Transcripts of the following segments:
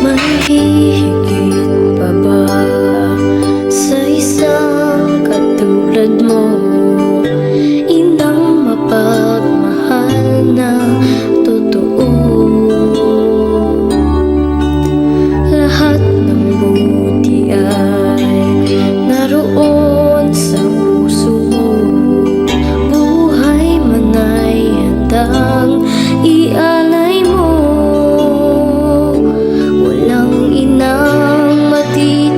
Mahihigit pa ba sa isang katulad mo? Inang mapagmahal na totoo. Lahat ng buti ay naroon sa puso mo. Buhay man ay handang ialay mo. Walang inang matitis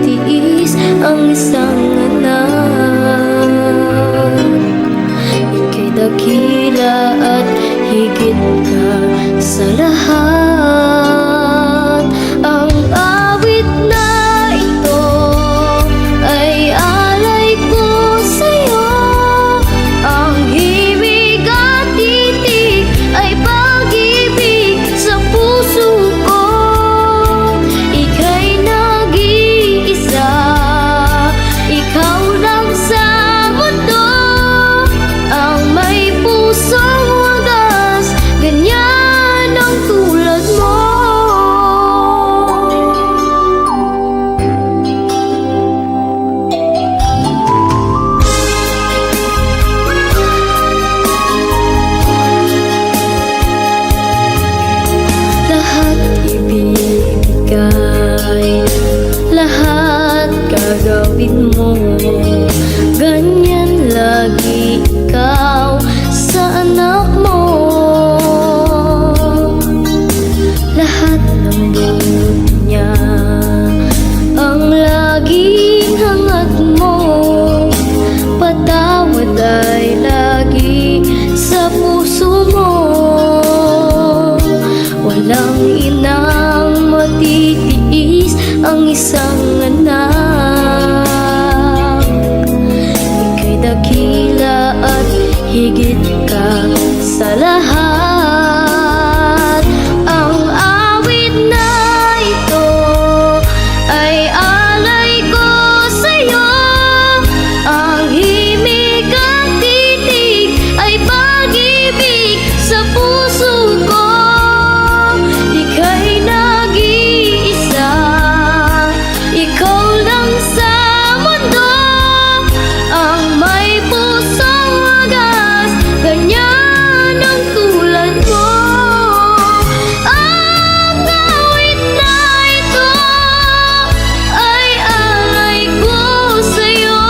gawin mo. Ganyan lagi ikaw sa anak mo. Lahat ng buti niya ang laging hangat mo. Patawad ay lagi sa puso mo. Walang inang matitiis ang isang anak. Ika'y dakila at higit ka sa lahat. Ang awit na ito ay alay ko sa'yo. Ang himig at titig ay pag-ibig sa puso ko. Ika'y nag-iisa, ikaw lang sa mundo ang may pusong wagas, ganyan ang tulad mo. Ang awit na ito ay alay ko sa'yo.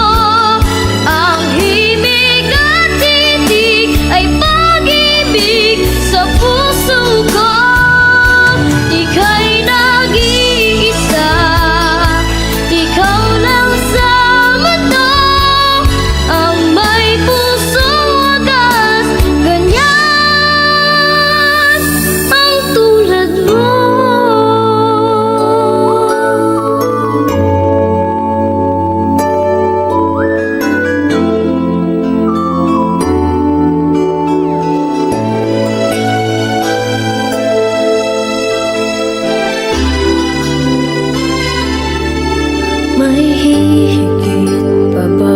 Ang himig at titig ay pag-ibig sa puso ko. Ika'y nag-iisa, ikaw lang sa mundo ang may pusong wagas, ganyan ang tulad mo. May hihigit pa ba